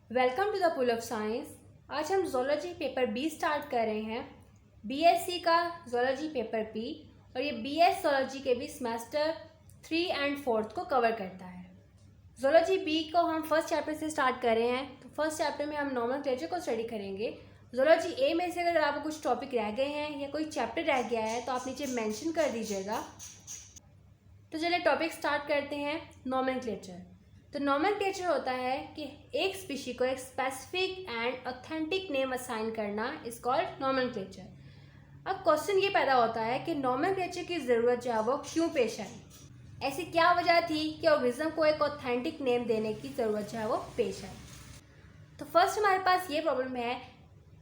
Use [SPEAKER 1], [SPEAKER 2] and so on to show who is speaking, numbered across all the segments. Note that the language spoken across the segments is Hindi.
[SPEAKER 1] Welcome to the pool of science. आज हम जोलॉजी पेपर बी स्टार्ट कर रहे हैं। बीएससी का जोलॉजी पेपर बी और ये बीएस जोलॉजी के भी सेमेस्टर 3 और 4 को कवर करता है। जोलॉजी बी को हम फर्स्ट चैप्टर से स्टार्ट कर रहे हैं। तो फर्स्ट चैप्टर में हम नॉमेनक्लेचर को स्टडी करेंगे। जोलॉजी ए में से अगर आपको कुछ टॉपिक रह गए हैं या कोई चैप्टर रह गया है तो आप नीचे मेंशन कर दीजिएगा। तो चलिए टॉपिक स्टार्ट करते हैं। नॉमेनक्लेचर। तो नॉमेनक्लेचर होता है कि एक स्पीशी को एक specific and authentic name assign करना इज कॉल्ड नॉमेनक्लेचर। अब क्वेश्चन ये पैदा होता है कि नॉमेनक्लेचर की ज़रूरत जो है वो क्यों पेश आई, ऐसी क्या वजह थी कि ऑर्गेनिज्म को एक ऑथेंटिक नेम देने की ज़रूरत जो है वो पेश आई। तो फर्स्ट हमारे पास ये प्रॉब्लम है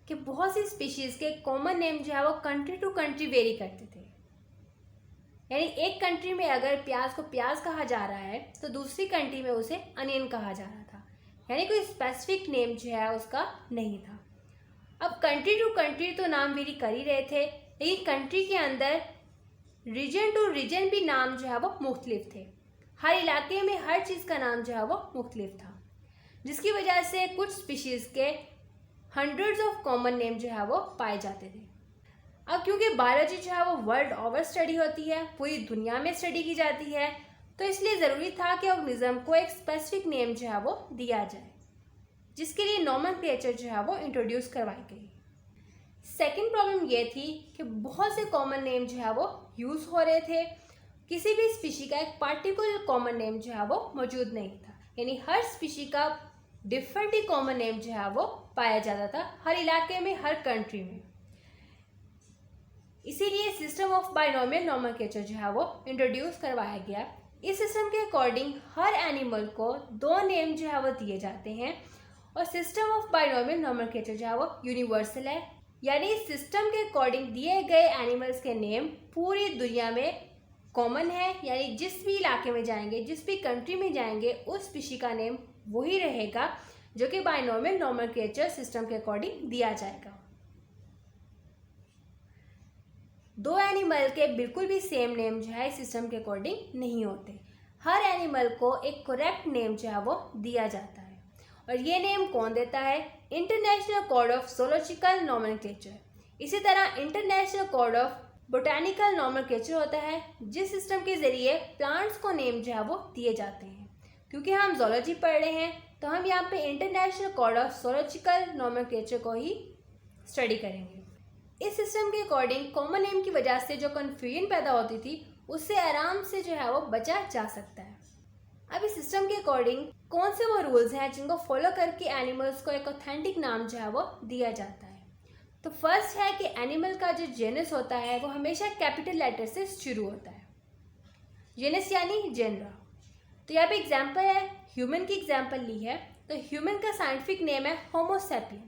[SPEAKER 1] कि बहुत सी स्पीशीज़ के कॉमन नेम जो है वो कंट्री टू कंट्री वेरी करते थे। यानी एक कंट्री में अगर प्याज को प्याज कहा जा रहा है तो दूसरी कंट्री में उसे अनियन कहा जा रहा था। यानी कोई स्पेसिफिक नेम जो है उसका नहीं था। अब कंट्री टू कंट्री तो नाम वेरी कर ही रहे थे, लेकिन कंट्री के अंदर रीजन टू रीजन भी नाम जो है वो मुख्तलिफ थे। हर इलाके में हर चीज़ का नाम जो है वो मुख्तलिफ था, जिसकी वजह से कुछ स्पीशीज़ के हंड्रेड्स ऑफ कॉमन नेम जो है वो पाए जाते थे। अब क्योंकि बायोलॉजी जो है वो वर्ल्ड ओवर स्टडी होती है, पूरी दुनिया में स्टडी की जाती है, तो इसलिए ज़रूरी था कि ऑर्गेनिज्म को एक स्पेसिफिक नेम जो है वो दिया जाए, जिसके लिए नॉमेनक्लेचर जो है वो इंट्रोड्यूस करवाई गई। सेकंड प्रॉब्लम ये थी कि बहुत से कॉमन नेम जो है वो यूज़ हो रहे थे। किसी भी स्पीशी का एक पार्टिकुलर कॉमन नेम जो है वो मौजूद नहीं था। यानी हर स्पीशी का डिफरेंट ही कॉमन नेम जो है वो पाया जाता था हर इलाके में, हर कंट्री में। इसीलिए सिस्टम ऑफ बाइनोमियल नॉमेनक्लेचर जो है वो इंट्रोड्यूस करवाया गया। इस सिस्टम के अकॉर्डिंग हर एनिमल को दो नेम जो है वो दिए जाते हैं और सिस्टम ऑफ बाइनोमियल नॉमेनक्लेचर जो है वो यूनिवर्सल है। यानी इस सिस्टम के अकॉर्डिंग दिए गए एनिमल्स के नेम पूरी दुनिया में कॉमन है। यानी जिस भी इलाके में जाएंगे, जिस भी कंट्री में जाएंगे, उस स्पीशी का नेम वही रहेगा जो कि बाइनोमियल नॉमेनक्लेचर सिस्टम के अकॉर्डिंग दिया जाएगा। दो एनिमल के बिल्कुल भी सेम नेम जो है सिस्टम के अकॉर्डिंग नहीं होते। हर एनिमल को एक करेक्ट नेम जो है वो दिया जाता है और ये नेम कौन देता है? International code of zoological nomenclature. इसी तरह international code of botanical nomenclature होता है, जिस सिस्टम के ज़रिए प्लांट्स को नेम जो है वो दिए जाते हैं। क्योंकि हम जोलॉजी पढ़ रहे हैं तो हम यहाँ पे international code of zoological nomenclature को ही स्टडी करेंगे। इस सिस्टम के अकॉर्डिंग कॉमन नेम की वजह से जो कन्फ्यूजन पैदा होती थी उससे आराम से जो है वो बचा जा सकता है। अब इस सिस्टम के अकॉर्डिंग कौन से वो रूल्स हैं जिनको फॉलो करके एनिमल्स को एक ऑथेंटिक नाम जो है वो दिया जाता है। तो फर्स्ट है कि एनिमल का जो जेनस होता है वो हमेशा कैपिटल लेटर से शुरू होता है। जेनस यानी जेनरा। तो यहाँ पे एग्जाम्पल है, ह्यूमन की एग्जाम्पल ली है। तो ह्यूमन का साइंटिफिक नेम है होमो सैपियन।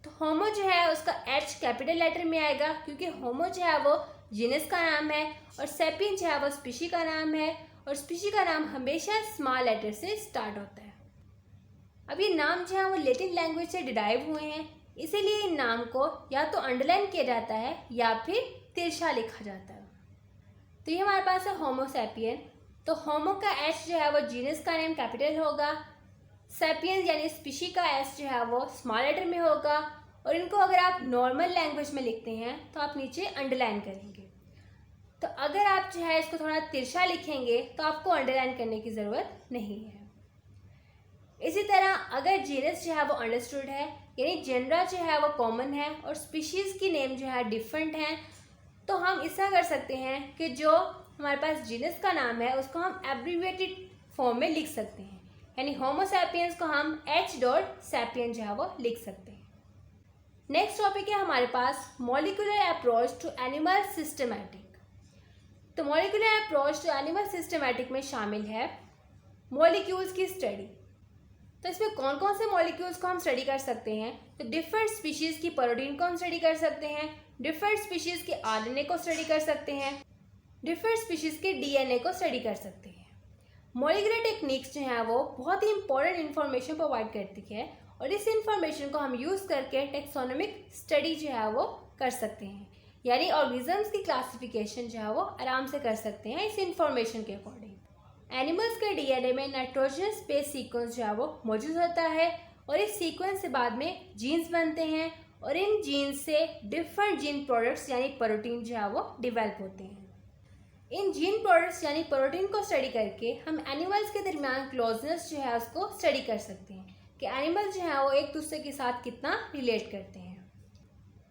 [SPEAKER 1] तो होमो जो है उसका एच कैपिटल लेटर में आएगा, क्योंकि होमो जो है वो जीनस का नाम है और सैपियन जो है वो स्पीशी का नाम है और स्पीशी का नाम हमेशा स्मॉल लेटर से स्टार्ट होता है। अब ये नाम जो है वो लैटिन लैंग्वेज से डिराइव हुए हैं, इसीलिए इन नाम को या तो अंडरलाइन किया जाता है या फिर तिरछा लिखा जाता है। तो ये हमारे पास है होमो सैपियन। तो होमो का एच जो है वो जीनस का नेम कैपिटल होगा, सैपियंस यानी स्पीशी का एस जो है वो स्मॉल लेटर में होगा और इनको अगर आप नॉर्मल लैंग्वेज में लिखते हैं तो आप नीचे अंडरलाइन करेंगे। तो अगर आप जो है इसको थोड़ा तिरछा लिखेंगे तो आपको अंडरलाइन करने की ज़रूरत नहीं है। इसी तरह अगर जीनस जो है वो अंडरस्टूड है, यानी जेनरा जो है वो कॉमन है और स्पीशीज़ की नेम जो है डिफरेंट हैं, तो हम ऐसा कर सकते हैं कि जो हमारे पास जीनस का नाम है उसको हम एब्रीविएटेड फॉर्म में लिख सकते हैं। यानी होमो सैपियंस को हम एच डॉट सैपियन जो है वो लिख सकते हैं। नेक्स्ट टॉपिक है हमारे पास molecular approach to animal systematic. तो molecular approach to animal systematic में शामिल है मॉलिक्यूल्स की स्टडी। तो इसमें कौन कौन से मॉलिक्यूल्स को हम स्टडी कर सकते हैं? तो डिफरेंट स्पीशीज़ की प्रोटीन को हम स्टडी कर सकते हैं, डिफरेंट स्पीशीज़ के आरएनए को स्टडी कर सकते हैं, डिफरेंट स्पीशीज़ के डीएनए को स्टडी कर सकते हैं। मॉलिक्यूलर टेक्निक्स जो हैं वो बहुत ही इंपॉर्टेंट इन्फॉर्मेशन प्रोवाइड करती है और इस इंफॉर्मेशन को हम यूज़ करके टेक्सोनोमिक स्टडी जो है वो कर सकते हैं। यानी ऑर्गेनिजम्स की क्लासिफिकेशन जो है वो आराम से कर सकते हैं इस इंफॉर्मेशन के अकॉर्डिंग। एनिमल्स के डीएनए में नाइट्रोजन स्पेस सीक्वेंस जो है वो मौजूद होता है और इस सीक्वेंस से बाद में जीन्स बनते हैं और इन जीन्स से डिफरेंट जीन प्रोडक्ट्स यानी प्रोटीन जो है वो डेवलप होते हैं। इन जीन प्रोडक्ट्स यानी प्रोटीन को स्टडी करके हम एनिमल्स के दरमियान क्लोजनेस जो है उसको स्टडी कर सकते हैं कि एनिमल्स जो है वो एक दूसरे के साथ कितना रिलेट करते हैं।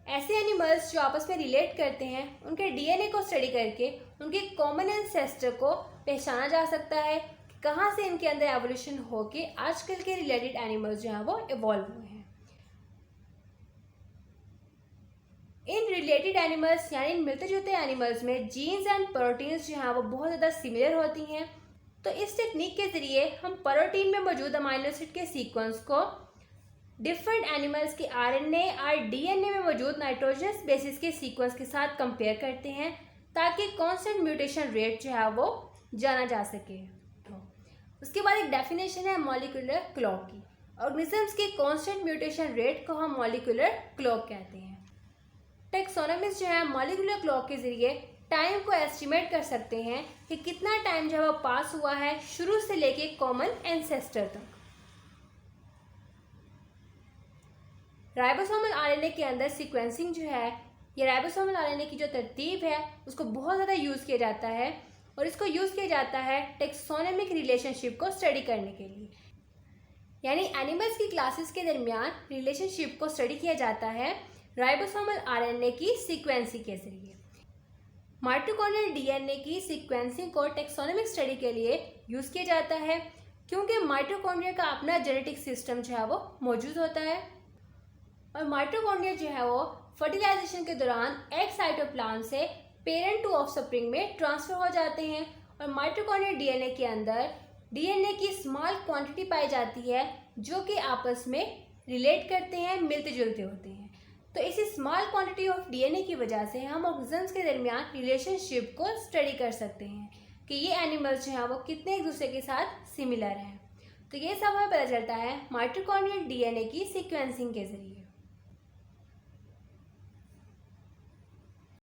[SPEAKER 1] ऐसे एनिमल्स जो आपस में रिलेट करते हैं उनके डीएनए को स्टडी करके उनके कॉमन एंसेस्टर को पहचाना जा सकता है कि कहाँ से इनके अंदर एवोल्यूशन होके आजकल के रिलेटेड एनिमल्स जो हैं वो इवॉल्व हुए हैं। इन रिलेटेड एनिमल्स यानी इन मिलते जुलते एनिमल्स में जीन्स एंड प्रोटीन्स जो हैं वो बहुत ज़्यादा सिमिलर होती हैं। तो इस टेक्निक के ज़रिए हम प्रोटीन में मौजूद अमाइनो एसिड के सीक्वेंस को डिफरेंट एनिमल्स के आरएनए और डीएनए में मौजूद नाइट्रोजनस बेसिस के सीक्वेंस के साथ कंपेयर करते हैं ताकि कांस्टेंट म्यूटेशन रेट जो है वो जाना जा सके। उसके बाद एक डेफिनेशन है मॉलिक्यूलर क्लॉक की। ऑर्गेनिजम्स के कांस्टेंट म्यूटेशन रेट को हम मॉलिक्यूलर क्लॉक कहते हैं। टेक्सोनोमिस्ट जो है मॉलिक्यूलर क्लॉक के जरिए टाइम को एस्टिमेट कर सकते हैं कि कितना टाइम जो है वो पास हुआ है शुरू से लेके कॉमन एंसेस्टर तक। राइबोसोमल आरएनए के अंदर सीक्वेंसिंग जो है ये राइबोसोमल आरएनए की जो तरतीब है उसको बहुत ज़्यादा यूज़ किया जाता है और इसको यूज़ किया जाता है टेक्सोनोमिक रिलेशनशिप को स्टडी करने के लिए। यानी एनिमल्स की क्लासेस के दरमियान रिलेशनशिप को स्टडी किया जाता है राइबोसोमल आरएनए की सीक्वेंसिंग के जरिए। माइटोकॉन्ड्रियल डीएनए की सीक्वेंसिंग को टेक्सोनोमिक स्टडी के लिए यूज़ किया जाता है क्योंकि माइटोकॉन्ड्रिया का अपना जेनेटिक सिस्टम जो है वो मौजूद होता है और माइटोकॉन्ड्रिया जो है वो फर्टिलाइजेशन के दौरान एग साइटोप्लाज्म से पेरेंट टू ऑफस्प्रिंग में ट्रांसफ़र हो जाते हैं और माइटोकॉन्ड्रियल डीएनए के अंदर डीएनए की स्मॉल क्वांटिटी पाई जाती है जो कि आपस में रिलेट करते हैं, मिलते जुलते होते हैं। तो इसी स्मॉल क्वांटिटी ऑफ डीएनए की वजह से हम ऑर्गेनिजम्स के दरमियान रिलेशनशिप को स्टडी कर सकते हैं कि ये एनिमल्स जो हैं वो कितने एक दूसरे के साथ सिमिलर हैं। तो ये सब हमें पता चलता है माइटोकॉन्ड्रियल डीएनए की सीक्वेंसिंग के जरिए।